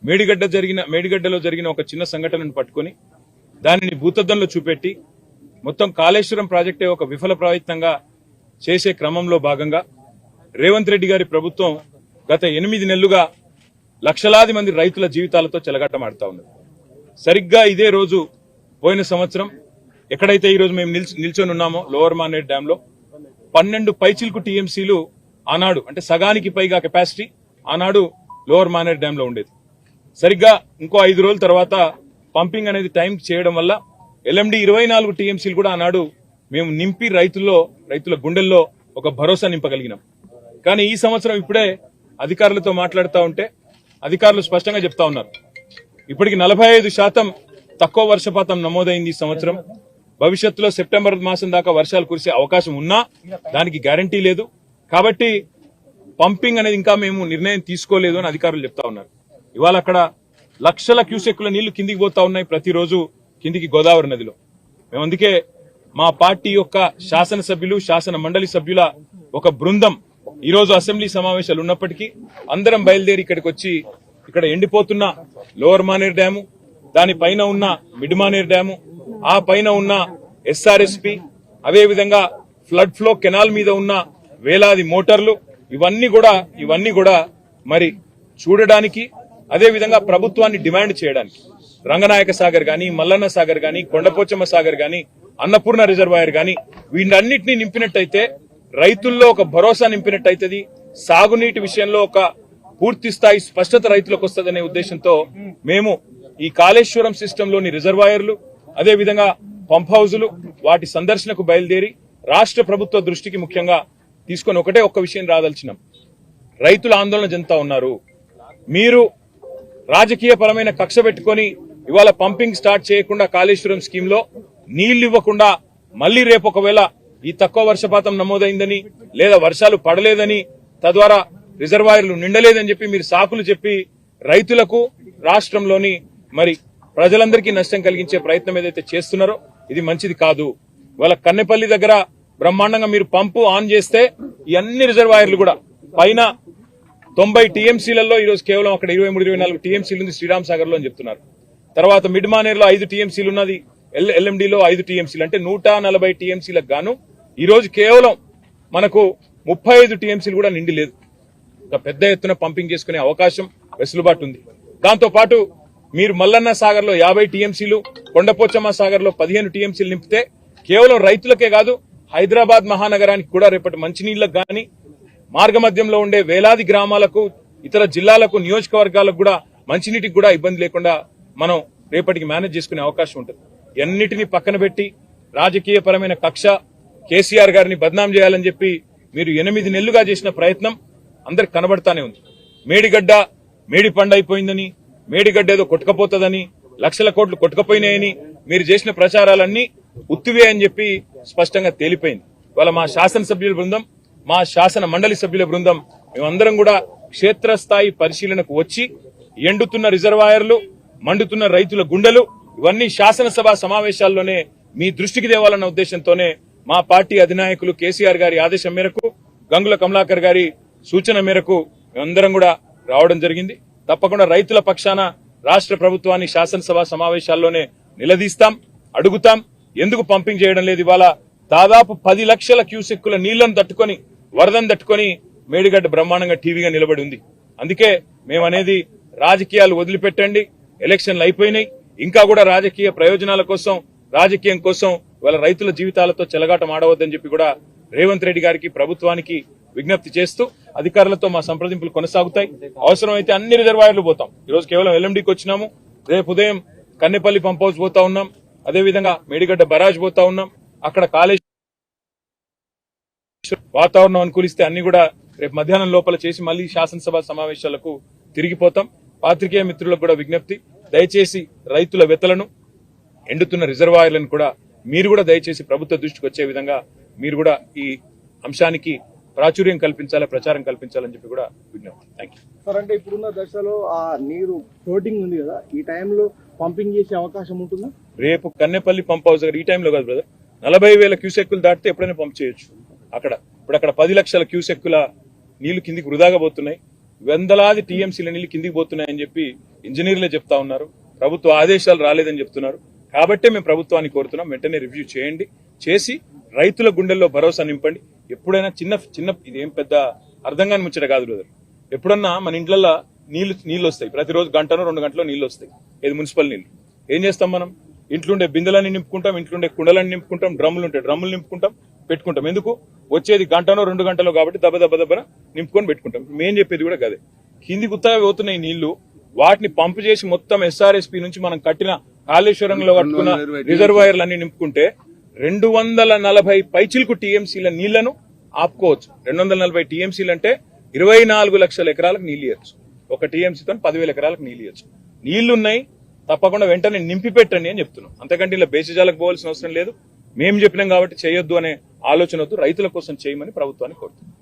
మేడిగడ్డలో జరిగిన ఒక చిన్న సంఘటనను పట్టుకొని దానిని భూతద్దంలో చూపెట్టి మొత్తం కాళేశ్వరం ప్రాజెక్టే ఒక విఫల ప్రయత్నంగా చేసే క్రమంలో భాగంగా రేవంత్ రెడ్డి గారి ప్రభుత్వం గత 8 నెలలుగా లక్షలాది మంది రైతుల జీవితాలతో చెలగాటమాడుతా ఉన్నది. సరిగ్గా ఇదే రోజు పోయిన సంవత్సరం ఎక్కడైతే ఈ రోజు మేము నిల్చొని ఉన్నామో లోవర్ మానేర్ డ్యామ్ లో 12 పైచిల్కు టీఎంసీలు ఆనాడు అంటే సగానికి పైగా కెపాసిటీ ఆనాడు లోవర్ మానేర్ డ్యామ్ లో ఉండేది. సరిగ్గా ఇంకో 5 రోజుల తర్వాత పంపింగ్ అనేది టైం చేయడం వల్ల ఎల్ఎండి 24 టీఎంసీలు కూడా ఆనాడు మేము నింపి రైతుల గుండెల్లో ఒక భరోసా నింపగలిగినాం. కానీ ఈ సంవత్సరం ఇప్పుడే అధికారులతో మాట్లాడుతూ ఉంటే అధికారులు స్పష్టంగా చెప్తా ఉన్నారు, ఇప్పటికి 45% తక్కువ వర్షపాతం నమోదైంది ఈ సంవత్సరం. భవిష్యత్తులో సెప్టెంబర్ మాసం దాకా వర్షాలు కురిసే అవకాశం ఉన్నా దానికి గ్యారంటీ లేదు. కాబట్టి పంపింగ్ అనేది ఇంకా మేము నిర్ణయం తీసుకోలేదు అని అధికారులు చెప్తా ఉన్నారు. ఇవాళ అక్కడ లక్షల క్యూసెక్కుల నీళ్లు కిందికి పోతా ఉన్నాయి ప్రతిరోజు కిందికి గోదావరి నదిలో. మేము అందుకే మా పార్టీ యొక్క శాసనసభ్యులు శాసన మండలి సభ్యుల ఒక బృందం ఈ రోజు అసెంబ్లీ సమావేశాలు ఉన్నప్పటికీ అందరం బయలుదేరి ఇక్కడికి వచ్చి ఇక్కడ ఎండిపోతున్న లోవర్ మానేర్ డ్యాము, దానిపైన ఉన్న మిడ్ మానేర్ డ్యాము, ఆ పైన ఉన్న ఎస్ఆర్ఎస్పి, అదేవిధంగా ఫ్లడ్ ఫ్లో కెనాల్ మీద ఉన్న వేలాది మోటార్లు ఇవన్నీ కూడా మరి చూడడానికి, అదేవిధంగా ప్రభుత్వాన్ని డిమాండ్ చేయడానికి రంగనాయక సాగర్ గాని, మల్లన్న సాగర్ గాని, కొండపోచమ్మ సాగర్ గాని, అన్నపూర్ణ రిజర్వాయర్ గాని వీటన్నిటిని నింపినట్టయితే రైతుల్లో ఒక భరోసా నింపినట్టయితది. సాగునీటి విషయంలో ఒక పూర్తి స్థాయి స్పష్టత రైతులకు వస్తుందనే ఉద్దేశంతో మేము ఈ కాళేశ్వరం సిస్టంలోని రిజర్వాయర్లు, అదేవిధంగా పంప్ హౌజులు వాటి సందర్శనకు బయలుదేరి రాష్ట్ర ప్రభుత్వ దృష్టికి ముఖ్యంగా తీసుకొని ఒక్క విషయం రాదలిచినాం. రైతులు ఆందోళన చెందుతా ఉన్నారు. మీరు రాజకీయ పరమైన కక్ష పెట్టుకొని ఇవాళ పంపింగ్ స్టార్ట్ చేయకుండా కాళేశ్వరం స్కీమ్ లో నీళ్లు ఇవ్వకుండా మళ్లీ రేపు ఒకవేళ ఈ తక్కువ వర్షపాతం నమోదైందని లేదా వర్షాలు పడలేదని తద్వారా రిజర్వాయర్లు నిండలేదని చెప్పి మీరు సాకులు చెప్పి రైతులకు రాష్ట్రంలోని మరి ప్రజలందరికీ నష్టం కలిగించే ప్రయత్నం ఏదైతే చేస్తున్నారో ఇది మంచిది కాదు. ఇవాళ కన్నెపల్లి దగ్గర బ్రహ్మాండంగా మీరు పంపు ఆన్ చేస్తే ఈ అన్ని రిజర్వాయర్లు కూడా పైన 90 టీఎంసీలలో ఈ రోజు కేవలం అక్కడ 23-24 టీఎంసీలు ఉంది శ్రీరామ్ సాగర్ లో అని చెప్తున్నారు. తర్వాత మిడ్ మానేర్ లో 5 టీఎంసీలు ఉన్నది, ఎల్ఎండిలో 5 టీఎంసీలు అంటే 140 టీఎంసీలకు గాను ఈ రోజు కేవలం మనకు 35 టీఎంసీలు కూడా నిండి లేదు. పెద్ద ఎత్తున పంపింగ్ చేసుకునే అవకాశం వెసులుబాటు ఉంది. దాంతో పాటు మీరు మల్లన్న సాగర్ లో 50 టీఎంసీలు, కొండపోచమ్మ సాగర్ లో 15 టీఎంసీలు నింపితే కేవలం రైతులకే కాదు హైదరాబాద్ మహానగరానికి కూడా రేపటి మంచినీళ్లకు గాని, మార్గమధ్యంలో ఉండే వేలాది గ్రామాలకు, ఇతర జిల్లాలకు, నియోజకవర్గాలకు కూడా మంచినీటికి కూడా ఇబ్బంది లేకుండా మనం రేపటికి మేనేజ్ చేసుకునే అవకాశం ఉంటుంది. ఎన్నిటిని పక్కన పెట్టి రాజకీయ పరమైన కక్ష, కేసీఆర్ గారిని బద్నాం చేయాలని చెప్పి మీరు 8 నెలలుగా చేసిన ప్రయత్నం అందరికి కనబడతానే ఉంది. మేడి పండైపోయిందని, మేడిగడ్డ ఏదో కొట్టుకపోతుందని, లక్షల కోట్లు కొట్టుకపోయినాయని మీరు చేసిన ప్రచారాలన్నీ ఉత్తివే అని చెప్పి స్పష్టంగా తేలిపోయింది. ఇవాళ మా శాసనసభ్యుల బృందం, మా శాసన మండలి సభ్యుల బృందం మేమందరం కూడా క్షేత్రస్థాయి పరిశీలనకు వచ్చి ఎండుతున్న రిజర్వాయర్లు, మండుతున్న రైతుల గుండెలు ఇవన్నీ శాసనసభ సమావేశాల్లోనే మీ దృష్టికి తేవాలన్న ఉద్దేశంతోనే మా పార్టీ అధినాయకులు కేసీఆర్ గారి ఆదేశం మేరకు, గంగుల కమలాకర్ గారి సూచన మేరకు మేమందరం కూడా రావడం జరిగింది. తప్పకుండా రైతుల పక్షాన రాష్ట్ర ప్రభుత్వాన్ని శాసనసభ సమావేశాల్లోనే నిలదీస్తాం, అడుగుతాం. ఎందుకు పంపింగ్ చేయడం లేదు? ఇవాళ దాదాపు 10 లక్షల క్యూసెక్కుల నీళ్లను తట్టుకొని, వరదను తట్టుకొని మేడిగడ్డ బ్రహ్మాండంగా టీవీగా నిలబడి ఉంది. అందుకే మేమనేది రాజకీయాలు వదిలిపెట్టండి, ఎలక్షన్లు అయిపోయినాయి, ఇంకా కూడా రాజకీయ ప్రయోజనాల కోసం, రాజకీయం కోసం వాళ్ళ రైతుల జీవితాలతో చెలగాటం ఆడవద్దని చెప్పి కూడా రేవంత్ రెడ్డి గారికి, ప్రభుత్వానికి విజ్ఞప్తి చేస్తూ అధికారులతో మా సంప్రదింపులు కొనసాగుతాయి. అవసరమైతే అన్ని రిజర్వాయర్లు పోతాం. ఈరోజు కేవలం ఎల్ఎండికి వచ్చినాము, రేపు ఉదయం కన్నెపల్లి పంప్ హౌస్ పోతా ఉన్నాం, అదేవిధంగా మేడిగడ్డ బరాజ్ పోతా ఉన్నాం. అక్కడ కాళేశ్వరం వాతావరణం అనుకూలిస్తే అన్ని కూడా రేపు మధ్యాహ్నం లోపల చేసి మళ్లీ శాసనసభ సమావేశాలకు తిరిగిపోతాం. పాత్రికేయ మిత్రులకు కూడా విజ్ఞప్తి, దయచేసి రైతుల వెతలను, ఎండుతున్న రిజర్వాయర్లను కూడా మీరు కూడా దయచేసి ప్రభుత్వ దృష్టికి వచ్చే విధంగా మీరు కూడా ఈ అంశానికి ప్రాచుర్యం కల్పించాలి, ప్రచారం కల్పించాలని చెప్పి కూడా విజ్ఞప్తి. Thank you sir. అంటే ఇప్పుడున్న దశలో ఆ నీరు ఫ్లోటింగ్ ఉంది కదా, ఈ టైంలో పంపింగ్ చేసే అవకాశం ఉంటుందా? రేపు కన్నెపల్లి పంప్ హౌస్ దగ్గర ఈ టైంలో కాదు బ్రదర్, 40,000 క్యూసెక్కులు దాటితే ఎప్పుడైనా పంప్ చేయొచ్చు. ఇప్పుడు అక్కడ 10 లక్షల క్యూసెక్కుల నీళ్లు కిందికి వృధాగా పోతున్నాయి. వందలాది టీఎంసీల నీళ్లు కిందికి పోతున్నాయని చెప్పి ఇంజనీర్లే చెప్తా ఉన్నారు. ప్రభుత్వ ఆదేశాలు రాలేదని చెప్తున్నారు. కాబట్టే మేము ప్రభుత్వాన్ని కోరుతున్నాం, వెంటనే రివ్యూ చేయండి, చేసి రైతుల గుండెల్లో భరోసా నింపండి. ఎప్పుడైనా చిన్న ఇదేం పెద్ద అర్థం కాని ముచ్చట కాదు బ్రదర్. ఎప్పుడన్నా మన ఇంట్లల్లో నీళ్లు వస్తాయి, ప్రతిరోజు గంటనో 2 గంటలో నీళ్లు వస్తాయి, ఇది మున్సిపల్ నీళ్లు. ఏం చేస్తాం మనం? ఇంట్లుండే బిందెలన్నీ నింపుకుంటాం, ఇంట్లుండే కుండలన్నీ నింపుకుంటాం, డ్రమ్ములు ఉంటాయి డ్రమ్ములు నింపుకుంటాం, పెట్టుకుంటాం. ఎందుకు? వచ్చేది గంటనో 2 గంటలో కాబట్టి దెబ్బ నింపుకొని పెట్టుకుంటాం. మేం చెప్పేది కూడా గదే. కింది గుత్తగా పోతున్నాయి నీళ్లు, వాటిని పంపు చేసి మొత్తం SRSP నుంచి మనం కట్టిన కాళేశ్వరంలో కట్టుకున్న రిజర్వాయర్లు అన్ని నింపుకుంటే 240 పైచిలకు టీఎంసీల నీళ్లను ఆపుకోవచ్చు. 240 టీఎంసీలు అంటే 24 లక్షల ఎకరాలకు నీళ్లు ఇవ్వచ్చు. ఒక టీఎంసీతో 10,000 ఎకరాలకు నీళ్లు ఇవ్వచ్చు. నీళ్లున్నాయి, తప్పకుండా వెంటనే నింపి పెట్టండి అని చెప్తున్నాం. అంతకంటే ఇలా బేసిజాలకు పోవాల్సిన అవసరం లేదు. మేము చెప్పినాం కాబట్టి చేయొద్దు అనే ఆలోచన వద్దు, రైతుల కోసం చేయమని ప్రభుత్వాన్ని కోరుతున్నాం.